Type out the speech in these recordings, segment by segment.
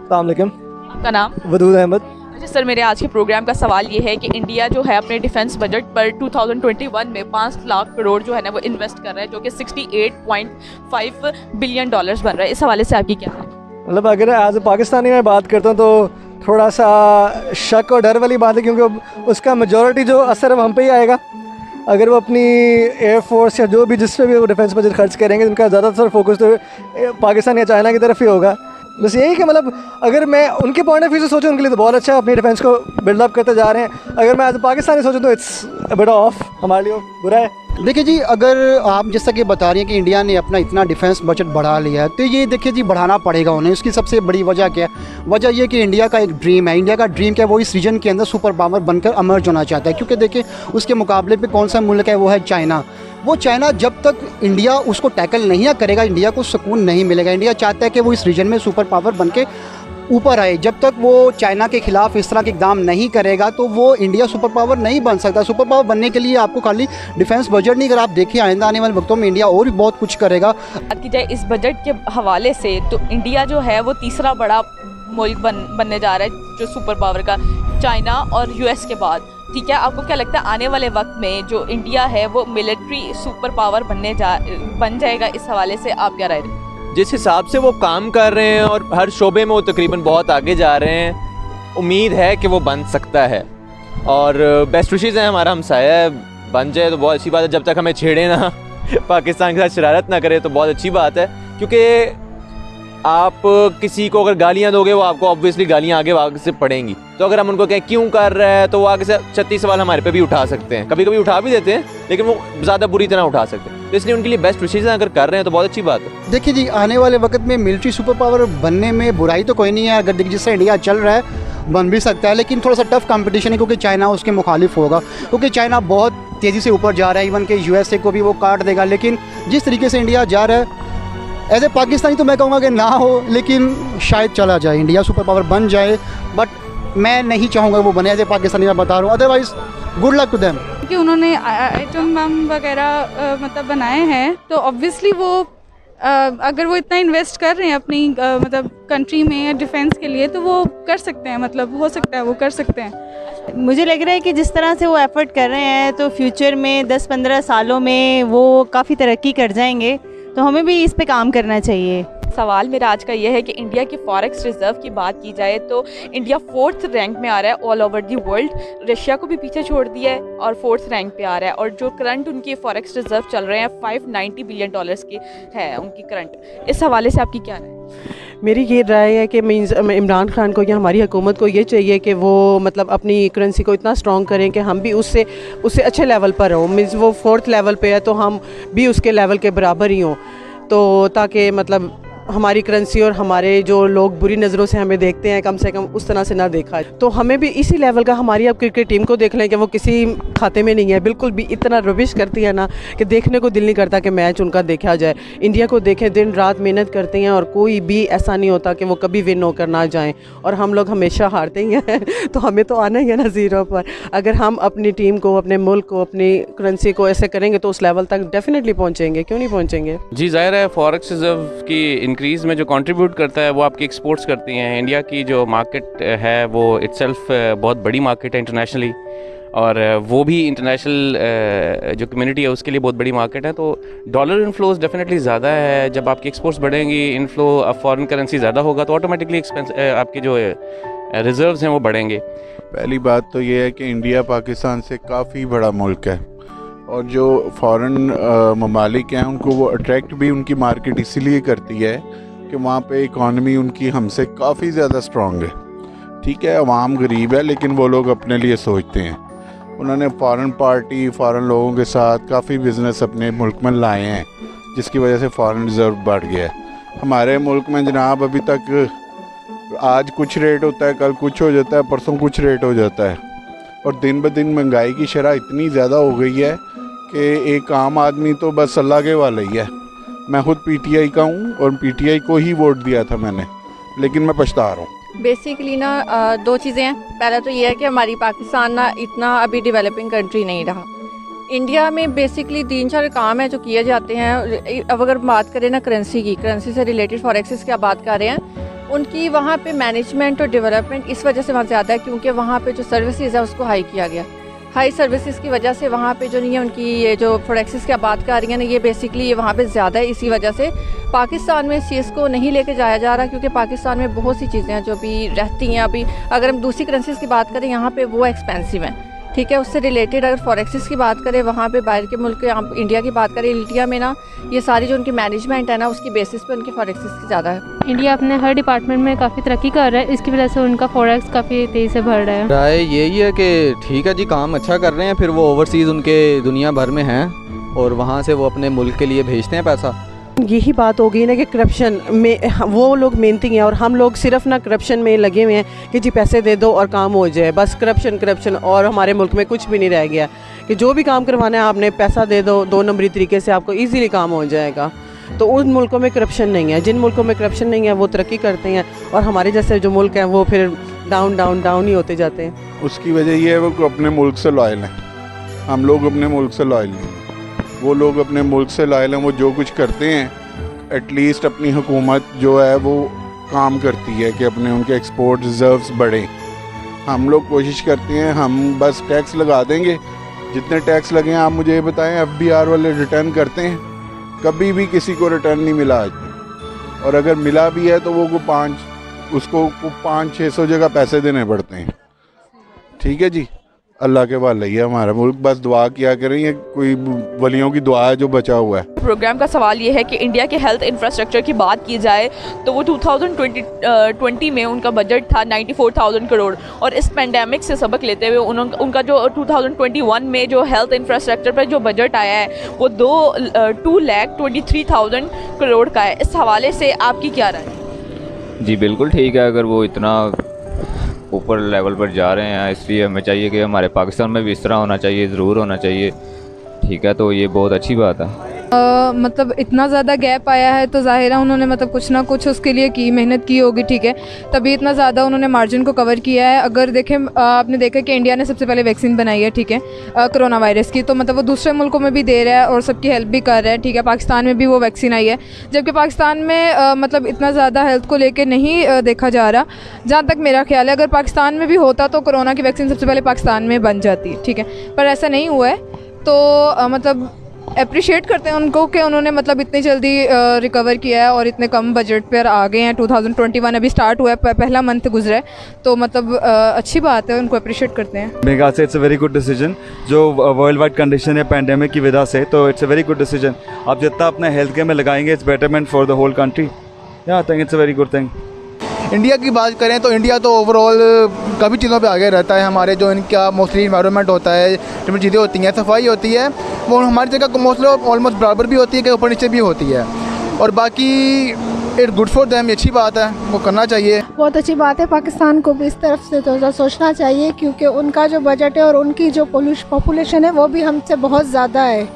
अस्सलाम वालेकुम। आपका नाम? वदूद अहमद। अच्छा सर, मेरे आज के प्रोग्राम का सवाल ये है कि इंडिया जो है अपने डिफेंस बजट पर 2021 में 5 लाख करोड़ जो है ना वो इन्वेस्ट कर रहा है, जो कि $68.5 बिलियन बन रहा है। इस हवाले से आपकी क्या है? मतलब अगर एज ए पाकिस्तानी मैं बात करता हूँ तो थोड़ा सा शक और डर वाली बात है, क्योंकि उसका मेजॉरिटी जो असर अब हम पे ही आएगा। अगर वो अपनी एयरफोर्स या जो भी जिस पे भी वो डिफेंस बजट खर्च करेंगे, उनका ज़्यादातर फोकस तो पाकिस्तान या चाइना की तरफ ही होगा। बस यही कि मतलब अगर मैं उनके पॉइंट ऑफ व्यू से सोचूं, उनके लिए तो बहुत अच्छा है, अपनी डिफेंस को बिल्डअप करते जा रहे हैं। अगर मैं एज ए पाकिस्तानी सोचूं तो इट्स अ बिट ऑफ, हमारे लिए बुरा है। देखिए जी, अगर आप जैसा कि बता रही हैं कि इंडिया ने अपना इतना डिफेंस बजट बढ़ा लिया है, तो ये देखिए जी बढ़ाना पड़ेगा उन्हें। इसकी सबसे बड़ी वजह क्या है? वजह ये कि इंडिया का एक ड्रीम है। इंडिया का ड्रीम क्या है? वो इस रीजन के अंदर सुपर पावर बनकर अमर्ज होना चाहता है, क्योंकि देखिए उसके मुकाबले पे कौन सा मुल्क है? वो है चाइना। वो चाइना जब तक इंडिया उसको टैकल नहीं करेगा, इंडिया को सुकून नहीं मिलेगा। इंडिया चाहता है कि वो इस रीजन में सुपर पावर बन के ऊपर आए। जब तक वो चाइना के खिलाफ इस तरह के इकदाम नहीं करेगा तो वो इंडिया सुपर पावर नहीं बन सकता। सुपर पावर बनने के लिए आपको खाली डिफेंस बजट नहीं, अगर आप देखिए आइंदा आने वाले वक्तों में इंडिया और भी बहुत कुछ करेगा। बात की जाए इस बजट के हवाले से तो इंडिया जो है वो तीसरा बड़ा मुल्क बनने जा रहा है जो सुपर पावर का, चाइना और यूएस के बाद। ठीक है, आपको क्या लगता है आने वाले वक्त में जो इंडिया है वो मिलिट्री सुपर पावर बन जाएगा? इस हवाले से आप क्या राय दें? जिस हिसाब से वो काम कर रहे हैं और हर शोबे में वो तकरीबन बहुत आगे जा रहे हैं, उम्मीद है कि वो बन सकता है। और बेस्ट विशेज़ हैं, हमारा हमसाया है, बन जाए तो बहुत अच्छी बात है। जब तक हमें छेड़े ना, पाकिस्तान के साथ शरारत ना करे तो बहुत अच्छी बात है। क्योंकि आप किसी को अगर गालियाँ दोगे वो आपको ऑब्वियसली गालियाँ आगे से पड़ेंगी। तो अगर हम उनको कहें क्यों कर रहा है, तो वो आगे से 36 सवाल हमारे पे भी उठा सकते हैं। कभी कभी उठा भी देते हैं, लेकिन वो ज़्यादा बुरी तरह उठा सकते हैं। तो इसलिए उनके लिए बेस्ट विशेज़ अगर कर रहे हैं तो बहुत अच्छी बात है। देखिए जी, आने वाले वक्त में मिलिट्री सुपर पावर बनने में बुराई तो कोई नहीं है। अगर देखिए जिससे इंडिया चल रहा है बन भी सकता है, लेकिन थोड़ा सा टफ कंपटीशन है, क्योंकि चाइना उसके मुखालिफ होगा। क्योंकि चाइना बहुत तेज़ी से ऊपर जा रहा है, इवन के यूएसए को भी वो काट देगा। लेकिन जिस तरीके से इंडिया जा रहा है, एज ए पाकिस्तानी तो मैं कहूँगा कि ना हो, लेकिन शायद चला जाए, इंडिया सुपर पावर बन जाए। बट मैं नहीं चाहूँगा वो बने, एज ए पाकिस्तानी मैं बता रहा हूँ। Otherwise good luck to them. कि उन्होंने एटम बम वगैरह मतलब बनाए हैं, तो ऑब्वियसली वो अगर वो इतना इन्वेस्ट कर रहे हैं अपनी मतलब कंट्री में या डिफेंस के लिए, तो वो कर सकते हैं, मतलब हो सकता है वो कर सकते हैं। मुझे लग रहा है कि जिस तरह से वो एफर्ट कर रहे हैं तो फ्यूचर में 10-15 सालों में वो काफ़ी तरक्की कर जाएंगे, तो हमें भी इस पे काम करना चाहिए। सवाल मेरा आज का यह है कि इंडिया की फॉरेक्स रिजर्व की बात की जाए तो इंडिया 4th रैंक में आ रहा है all over the world. Russia को भी पीछे छोड़ दिया है और 4th रैंक पे आ रहा है। और जो करंट उनकी फॉरेक्स रिजर्व चल रहे हैं $590 बिलियन की है उनकी करंट। इस हवाले से आपकी क्या राय है? मेरी ये राय है कि मीन्स इमरान खान को या हमारी हुकूमत को ये चाहिए कि वो मतलब अपनी करेंसी को इतना स्ट्रॉन्ग करें कि हम भी उससे अच्छे लेवल पर हों। मीन्स वो 4th लेवल पे है तो हम भी उसके लेवल के बराबर ही हों, तो ताकि मतलब हमारी करेंसी और हमारे जो लोग बुरी नज़रों से हमें देखते हैं कम से कम उस तरह से ना देखा। तो हमें भी इसी लेवल का, हमारी अब क्रिकेट टीम को देख लें कि वो किसी खाते में नहीं है, बिल्कुल भी इतना रबिश करती है ना कि देखने को दिल नहीं करता कि मैच उनका देखा जाए। इंडिया को देखें, दिन रात मेहनत करते हैं और कोई भी ऐसा नहीं होता कि वो कभी विन होकर ना जाएं, और हम लोग हमेशा हारते ही हैं। तो हमें तो आना ही है ना ज़ीरो पर। अगर हम अपनी टीम को, अपने मुल्क को, अपनी करेंसी को ऐसे करेंगे तो उस लेवल तक डेफिनेटली पहुँचेंगे, क्यों नहीं पहुँचेंगे। जी जाहिर है, फॉरेक्स रिजर्व की इंक्रीज़ में जो कंट्रीब्यूट करता है वो आपकी एक्सपोर्ट्स करती हैं। इंडिया की जो मार्केट है वो इटसेल्फ बहुत बड़ी मार्केट है इंटरनेशनली, और वो भी इंटरनेशनल जो कम्युनिटी है उसके लिए बहुत बड़ी मार्केट है। तो डॉलर इनफ्लोज डेफिनेटली ज़्यादा है। जब आपकी एक्सपोर्ट्स बढ़ेंगी, इनफ्लो ऑफ फॉरेन करेंसी ज़्यादा होगा, तो ऑटोमेटिकली आपके जो रिजर्व्स हैं वो बढ़ेंगे। पहली बात तो ये है कि इंडिया पाकिस्तान से काफ़ी बड़ा मुल्क है, और जो फॉरेन ममालिक हैं उनको वो अट्रैक्ट भी उनकी मार्केट इसीलिए करती है कि वहाँ पे इकॉनमी उनकी हमसे काफ़ी ज़्यादा स्ट्रॉन्ग है। ठीक है, अवाम गरीब है, लेकिन वो लोग अपने लिए सोचते हैं। उन्होंने फ़ॉरेन पार्टी, फ़ॉरेन लोगों के साथ काफ़ी बिज़नेस अपने मुल्क में लाए हैं, जिसकी वजह से फ़ॉरेन रिज़र्व बढ़ गया है। हमारे मुल्क में जनाब अभी तक आज कुछ रेट होता है, कल कुछ हो जाता है, परसों कुछ रेट हो जाता है, और दिन ब दिन महंगाई की शरह इतनी ज़्यादा हो गई है कि एक आम आदमी तो बस अल्लाह के वाला ही है। मैं खुद पीटीआई का हूँ और पीटीआई को ही वोट दिया था मैंने, लेकिन मैं पछता रहा हूँ। बेसिकली ना दो चीज़ें हैं। पहला तो ये है कि हमारी पाकिस्तान ना इतना अभी डेवलपिंग कंट्री नहीं रहा। इंडिया में बेसिकली 3-4 काम है जो किए जाते हैं। अब अगर बात करें ना करेंसी की, करेंसी से रिलेटेड फॉरेक्सिस की आप बात कर रहे हैं, उनकी वहाँ पे मैनेजमेंट और डेवलपमेंट इस वजह से वहाँ ज़्यादा है क्योंकि वहाँ पे जो सर्विसेज है उसको हाई किया गया। हाई सर्विसेज की वजह से वहाँ पे जो नहीं है उनकी ये जो प्रोडक्ट्स की आप बात कर रही हैं ना, ये बेसिकली ये वहाँ पे ज़्यादा है। इसी वजह से पाकिस्तान में इस चीज़ को नहीं लेके जाया जा रहा क्योंकि पाकिस्तान में बहुत सी चीज़ें हैं जो भी रहती हैं। अभी अगर हम दूसरी करेंसीज़ की बात करें यहाँ पे वो एक्सपेंसिव हैं, ठीक है। उससे रिलेटेड अगर फॉरेक्सिस की बात करें वहाँ पे बाहर के मुल्क के, आप इंडिया की बात करें, इंडिया में ना ये सारी जो उनकी मैनेजमेंट है ना उसकी बेसिस पे उनकी फॉरेक्सिस की ज़्यादा है। इंडिया अपने हर डिपार्टमेंट में काफ़ी तरक्की कर रहा है, इसकी वजह से उनका फॉरेक्स काफ़ी तेज़ी से बढ़ रहा है। राय यही है कि ठीक है जी, काम अच्छा कर रहे हैं, फिर वो ओवरसीज़ उनके दुनिया भर में हैं और वहाँ से वो अपने मुल्क के लिए भेजते हैं पैसा। यही बात हो गई ना कि करप्शन में वो लोग मेहनती हैं और हम लोग सिर्फ ना करप्शन में लगे हुए हैं कि जी पैसे दे दो और काम हो जाए, बस करप्शन। और हमारे मुल्क में कुछ भी नहीं रह गया कि जो भी काम करवाना है आपने पैसा दे दो, 2 नंबरी तरीके से आपको इजीली काम हो जाएगा। तो उन मुल्कों में करप्शन नहीं है, जिन मुल्कों में करप्शन नहीं है वो तरक्की करते हैं और हमारे जैसे जो मुल्क हैं वो फिर डाउन ही होते जाते हैं। उसकी वजह ये है वो अपने मुल्क से लॉयल हैं, हम लोग अपने मुल्क से लॉयल नहीं। वो लोग अपने मुल्क से लायल हैं, वो जो कुछ करते हैं एटलीस्ट अपनी हुकूमत जो है वो काम करती है कि अपने उनके एक्सपोर्ट रिजर्व्स बढ़ें। हम लोग कोशिश करते हैं हम बस टैक्स लगा देंगे, जितने टैक्स लगे हैं आप मुझे ये बताएं, FBR वाले रिटर्न करते हैं? कभी भी किसी को रिटर्न नहीं मिला आज, और अगर मिला भी है तो वो उसको 500-600 जगह पैसे देने पड़ते हैं। ठीक है जी, अल्लाह के वाले ही है हमारा मुल्क, बस दुआ किया करें, ये कोई वलियों की दुआ है जो बचा हुआ है। प्रोग्राम का सवाल ये है कि इंडिया के हेल्थ इंफ्रास्ट्रक्चर की बात की जाए तो वो 2020 में उनका बजट था 94,000 करोड़, और इस पेंडेमिक से सबक लेते हुए उनका जो 2021 में जो हेल्थ इंफ्रास्ट्रक्चर पर जो बजट आया है वो 2,23,000 करोड़ का है। इस हवाले से आपकी क्या राय है? जी बिल्कुल ठीक है, अगर वो इतना ऊपर लेवल पर जा रहे हैं, इसलिए हमें चाहिए कि हमारे पाकिस्तान में भी इस तरह होना चाहिए, ज़रूर होना चाहिए। ठीक है, तो ये बहुत अच्छी बात है। मतलब इतना ज़्यादा गैप आया है तो ज़ाहिर है उन्होंने मतलब कुछ ना कुछ उसके लिए की मेहनत की होगी, ठीक है, तभी इतना ज़्यादा उन्होंने मार्जिन को कवर किया है। अगर देखें आपने देखा कि इंडिया ने सबसे पहले वैक्सीन बनाई है, ठीक है, कोरोना वायरस की, तो मतलब वो दूसरे मुल्कों में भी दे रहा है और सबकी हेल्प भी कर रहा है, ठीक है। पाकिस्तान में भी वो वैक्सीन आई है, जबकि पाकिस्तान में मतलब इतना ज़्यादा हेल्थ को लेकर नहीं देखा जा रहा। जहाँ तक मेरा ख्याल है अगर पाकिस्तान में भी होता तो कोरोना की वैक्सीन सबसे पहले पाकिस्तान में बन जाती, ठीक है, पर ऐसा नहीं हुआ है। तो मतलब अप्रिशिएट करते हैं उनको कि उन्होंने मतलब इतनी जल्दी रिकवर किया है और इतने कम बजट पर आ गए हैं। 2021 अभी स्टार्ट हुआ है, पहला मंथ गुजरा है, तो मतलब अच्छी बात है, उनको अप्रिशिएट करते हैं। मेरे ख्याल से it's a very good decision, जो वर्ल्ड वाइड कंडीशन है पैंडेमिक की वजह से, तो it's a very good decision. आप जितना अपना हेल्थ केयर में लगाएंगे it's betterment for the whole country. I think it's a very good thing. India की बात करें तो इंडिया तो ओवरऑल काफ़ी चीज़ों पे आगे रहता है। हमारे जो इनका मोस्टली इन्वायरमेंट होता है, डिफरेंट चीज़ें होती हैं, सफाई होती है, वो हमारी जगह मोस्टली ऑलमोस्ट बराबर भी होती है कि ऊपर नीचे भी होती है। और बाकी इट गुड फॉर देम, अच्छी बात है, वो करना चाहिए। बहुत अच्छी बात है, पाकिस्तान को भी इस तरफ से तो सोचना चाहिए क्योंकि उनका जो बजट है और उनकी जो पॉपुलेशन है वो भी हमसे बहुत ज़्यादा है,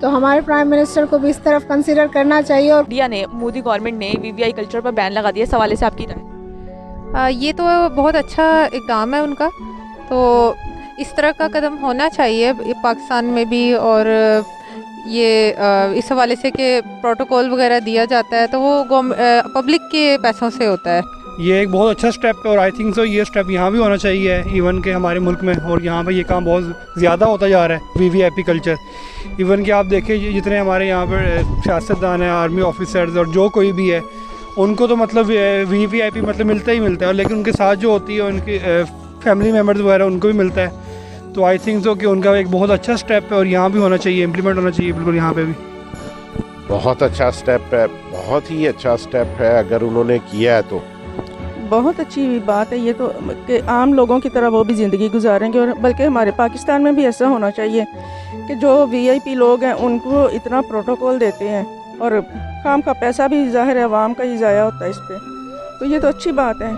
तो हमारे प्राइम मिनिस्टर को भी इस तरफ कंसीडर करना चाहिए। और इंडिया ने, मोदी गवर्नमेंट ने VVI कल्चर पर बैन लगा दिया, इस हवाले से आपकी राय? ये तो बहुत अच्छा इक़दाम है उनका, तो इस तरह का कदम होना चाहिए पाकिस्तान में भी। और ये इस हवाले से कि प्रोटोकॉल वगैरह दिया जाता है तो वो पब्लिक के पैसों से होता है। ये एक बहुत अच्छा स्टेप है और आई थिंक सो ये स्टेप यहाँ भी होना चाहिए इवन के हमारे मुल्क में, और यहाँ पे ये काम बहुत ज़्यादा होता जा रहा है VVIP कल्चर। इवन कि आप देखें जितने हमारे यहाँ पर सियासतदान हैं, आर्मी ऑफिसर्स और जो कोई भी है, उनको तो मतलब VVIP मतलब मिलता ही मिलता है, लेकिन उनके साथ जो होती है उनकी फैमिली मेम्बर्स वगैरह उनको भी मिलता है। तो आई थिंक सो कि उनका एक बहुत अच्छा स्टेप है और यहाँ भी होना चाहिए, इम्प्लीमेंट होना चाहिए बिल्कुल यहाँ पे भी। बहुत अच्छा स्टेप है, बहुत ही अच्छा स्टेप है, अगर उन्होंने किया है तो बहुत अच्छी बात है ये तो, कि आम लोगों की तरह वो भी ज़िंदगी गुजारेंगे। और बल्कि हमारे पाकिस्तान में भी ऐसा होना चाहिए कि जो VIP लोग हैं उनको इतना प्रोटोकॉल देते हैं और काम का पैसा भी ज़ाहिर है आवाम का ही ज़ाया होता है इस पर, तो ये तो अच्छी बात है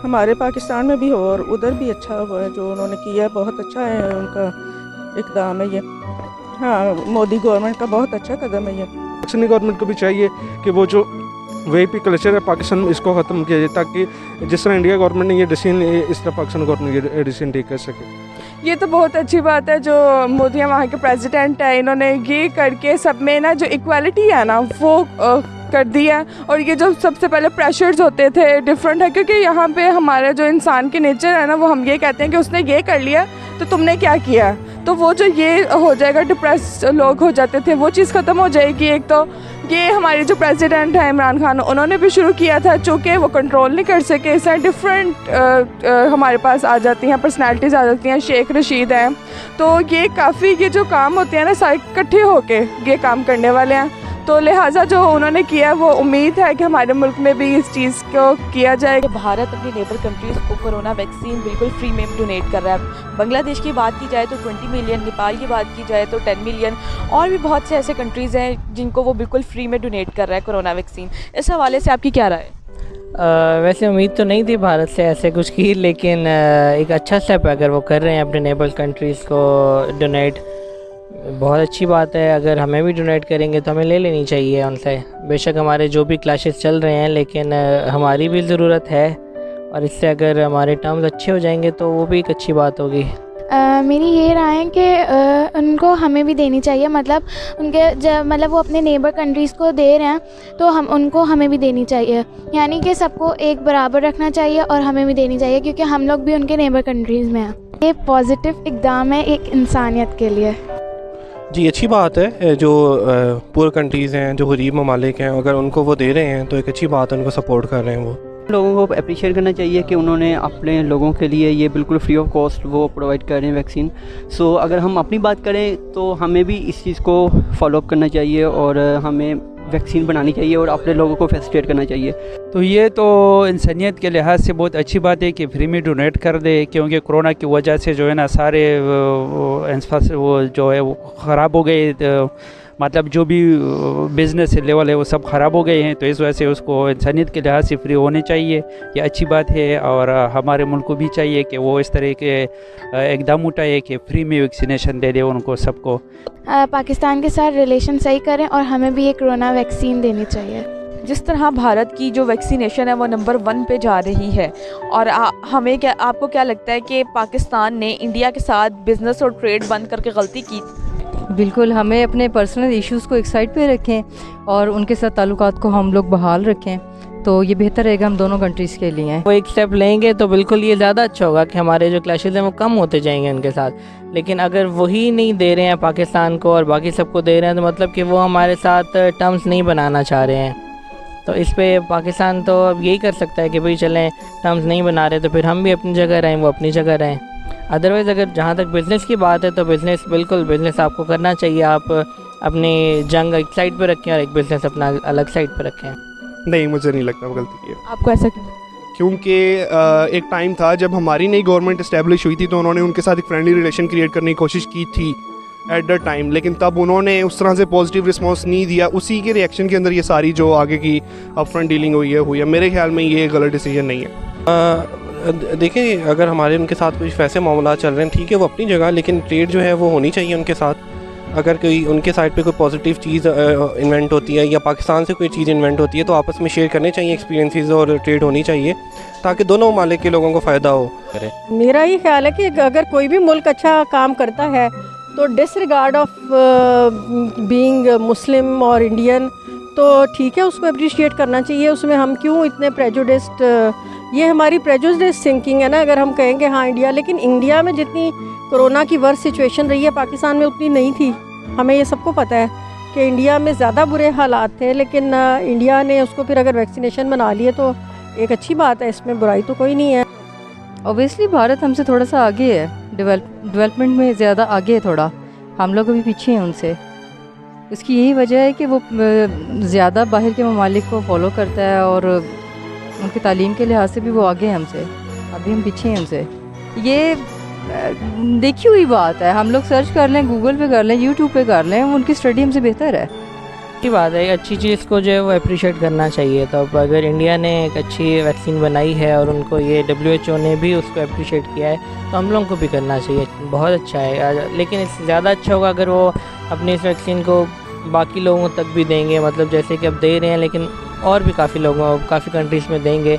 हमारे पाकिस्तान में भी हो और उधर भी अच्छा हुआ है जो उन्होंने किया है, बहुत अच्छा है उनका इक़दाम है ये। हाँ, मोदी गवर्नमेंट का बहुत अच्छा कदम है ये। पाकिस्तानी गवर्नमेंट को भी चाहिए कि वो जो VIP कल्चर है पाकिस्तान में इसको ख़त्म किया जाए, ताकि जिस तरह इंडिया गवर्नमेंट ने ये डिसीजन इस तरह पाकिस्तान गवर्नमेंट ये डिसीजन टेक कर सके। ये तो बहुत अच्छी बात है जो मोदी वहाँ के प्रेसिडेंट है, इन्होंने ये करके सब में ना जो इक्वालिटी है ना वो कर दी है। और ये जो सबसे पहले प्रेशर्स होते थे डिफरेंट है, क्योंकि यहाँ पे हमारा जो इंसान की नेचर है ना, वो हम ये कहते हैं कि उसने ये कर लिया तो तुमने क्या किया, तो वो जो ये हो जाएगा, डिप्रेस लोग हो जाते थे, वो चीज़ ख़त्म हो जाएगी। एक तो ये हमारे जो प्रेसिडेंट हैं इमरान खान, उन्होंने भी शुरू किया था, चूँकि वो कंट्रोल नहीं कर सके, इससे डिफरेंट हमारे पास आ जाती हैं, पर्सनालिटीज़ आ जाती हैं, शेख रशीद हैं, तो ये काफ़ी ये जो काम होते हैं ना सारे इकट्ठे होके ये काम करने वाले हैं। तो लिहाजा जो उन्होंने किया है वो उम्मीद है कि हमारे मुल्क में भी इस चीज़ को किया जाए। भारत अपनी नेबर कंट्रीज़ को कोरोना वैक्सीन बिल्कुल फ्री में डोनेट कर रहा है। बांग्लादेश की बात की जाए तो 20 मिलियन, नेपाल की बात की जाए तो 10 मिलियन, और भी बहुत से ऐसे कंट्रीज़ हैं जिनको वो बिल्कुल फ्री में डोनेट कर रहा है कोरोना वैक्सीन। इस हवाले से आपकी क्या राय है? वैसे उम्मीद तो नहीं थी भारत से ऐसे कुछ की, लेकिन एक अच्छा स्टेप है अगर वो कर रहे हैं अपने नेबर कंट्रीज़ को डोनेट, बहुत अच्छी बात है। अगर हमें भी डोनेट करेंगे तो हमें ले लेनी चाहिए उनसे। बेशक हमारे जो भी क्लैशेस चल रहे हैं, लेकिन हमारी भी ज़रूरत है, और इससे अगर हमारे टर्म्स अच्छे हो जाएंगे तो वो भी एक अच्छी बात होगी। मेरी ये राय है कि उनको हमें भी देनी चाहिए, मतलब उनके जब मतलब वो अपने नेबर कंट्रीज़ को दे रहे हैं तो हमें भी देनी चाहिए, यानी कि सबको एक बराबर रखना चाहिए और हमें भी देनी चाहिए, क्योंकि हम लोग भी उनके नेबर कंट्रीज़ में हैं। ये पॉजिटिव इक़दाम है एक इंसानियत के लिए। जी अच्छी बात है, जो पुअर कंट्रीज़ हैं, जो गरीब ममालिक हैं, अगर उनको वो दे रहे हैं तो एक अच्छी बात है, उनको सपोर्ट कर रहे हैं। वो लोगों को अप्रिशिएट करना चाहिए कि उन्होंने अपने लोगों के लिए ये बिल्कुल फ्री ऑफ कॉस्ट वो प्रोवाइड कर रहे हैं वैक्सीन। सो अगर हम अपनी बात करें तो हमें भी इस चीज़ को फॉलोअप करना चाहिए और हमें वैक्सीन बनानी चाहिए और अपने लोगों को फैसिलिटेट करना चाहिए। तो ये तो इंसानियत के लिहाज से बहुत अच्छी बात है कि फ्री में डोनेट कर दे, क्योंकि कोरोना की वजह से जो है ना सारे वो जो है वो ख़राब हो गए, मतलब जो भी बिज़नेस लेवल है वो सब ख़राब हो गए हैं, तो इस वजह से उसको इंसानियत के लिहाज से फ्री होने चाहिए। ये अच्छी बात है, और हमारे मुल्क को भी चाहिए कि वो इस तरह के एकदम उठाए कि फ्री में वैक्सीनेशन दे दे उनको सबको। पाकिस्तान के साथ रिलेशन सही करें और हमें भी ये कोरोना वैक्सीन देनी चाहिए। जिस तरह भारत की जो वैक्सीनेशन है वो नंबर 1 पे जा रही है, और आपको क्या लगता है कि पाकिस्तान ने इंडिया के साथ बिज़नेस और ट्रेड बंद करके गलती की? बिल्कुल, हमें अपने पर्सनल इश्यूज़ को एक साइड पे रखें और उनके साथ ताल्लुकात को हम लोग बहाल रखें, तो ये बेहतर रहेगा हम दोनों कंट्रीज़ के लिए। वो एक स्टेप लेंगे तो बिल्कुल ये ज़्यादा अच्छा होगा कि हमारे जो क्लैशेज़ हैं वो कम होते जाएंगे उनके साथ। लेकिन अगर वही नहीं दे रहे हैं पाकिस्तान को और बाकी सबको दे रहे हैं, तो मतलब कि वो हमारे साथ टर्म्स नहीं बनाना चाह रहे हैं। तो इस पे पाकिस्तान तो अब यही कर सकता है कि भाई चलें, टर्म्स नहीं बना रहे तो फिर हम भी अपनी जगह रहें, वो अपनी जगह रहें। अदरवाइज़ अगर जहाँ तक बिज़नेस की बात है तो बिज़नेस आपको करना चाहिए। आप अपनी जंग एक साइड पे रखें और एक बिज़नेस अपना अलग साइड पे रखें। नहीं, मुझे नहीं लगता वो गलती की है। आपको ऐसा क्यों? क्योंकि एक टाइम था जब हमारी नई गवर्नमेंट इस्टेब्लिश हुई थी, तो उन्होंने उनके साथ एक फ्रेंडली रिलेशन क्रिएट करने की कोशिश की थी एट द टाइम, लेकिन तब उन्होंने उस तरह से पॉजिटिव रिस्पांस नहीं दिया। उसी के रिएक्शन के अंदर ये सारी जो आगे की अपफ्रंट डीलिंग हुई है। मेरे ख्याल में ये गलत डिसीजन नहीं है। देखिए, अगर हमारे उनके साथ कुछ वैसे मामला चल रहे हैं, ठीक है, वो अपनी जगह, लेकिन ट्रेड जो है वो होनी चाहिए उनके साथ। अगर कोई उनके साइड पे कोई पॉजिटिव चीज़ इन्वेंट होती है या पाकिस्तान से कोई चीज़ इन्वेंट होती है, तो आपस में शेयर करने चाहिए एक्सपीरियंसेस, और ट्रेड होनी चाहिए ताकि दोनों ममालिक के लोगों को फ़ायदा हो। मेरा ये ख्याल है कि अगर कोई भी मुल्क अच्छा काम करता है तो डिसरिगार्ड ऑफ बीइंग मुस्लिम और इंडियन, तो ठीक है, उसको अप्रिशिएट करना चाहिए। उसमें हम क्यों इतने प्रेजुडिस्ड, ये हमारी प्रेजुडिस्ड थिंकिंग है ना। अगर हम कहेंगे हाँ इंडिया, लेकिन इंडिया में जितनी कोरोना की वर्स्ट सिचुएशन रही है पाकिस्तान में उतनी नहीं थी। हमें ये सबको पता है कि इंडिया में ज़्यादा बुरे हालात थे, लेकिन इंडिया ने उसको फिर अगर वैक्सीनेशन बना लिए तो एक अच्छी बात है, इसमें बुराई तो कोई नहीं है। ओबियसली भारत हमसे थोड़ा सा आगे है, डेवलपमेंट में ज़्यादा आगे है थोड़ा, हम लोग अभी पीछे हैं उनसे। इसकी यही वजह है कि वो ज़्यादा बाहर के ममालिक को फॉलो करता है और उनकी तालीम के लिहाज से भी वो आगे हैं हमसे, अभी हम पीछे हैं उनसे। ये देखी हुई बात है, हम लोग सर्च कर लें, गूगल पे कर लें, यूट्यूब पे कर लें, उनकी स्टडी हमसे बेहतर है। अच्छी बात है, अच्छी चीज़ को जो है वो अप्रिशिएट करना चाहिए। तो अब अगर इंडिया ने एक अच्छी वैक्सीन बनाई है और उनको ये WHO ने भी उसको अप्रिशिएट किया है, तो हम लोगों को भी करना चाहिए, बहुत अच्छा है। लेकिन इससे ज़्यादा अच्छा होगा अगर वो अपनी इस वैक्सीन को बाकी लोगों तक भी देंगे, मतलब जैसे कि अब दे रहे हैं, लेकिन और भी काफ़ी कंट्रीज़ में देंगे,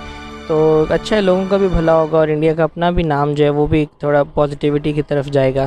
तो अच्छा है, लोगों का भी भला होगा और इंडिया का अपना भी नाम जो है वो भी थोड़ा पॉजिटिविटी की तरफ जाएगा।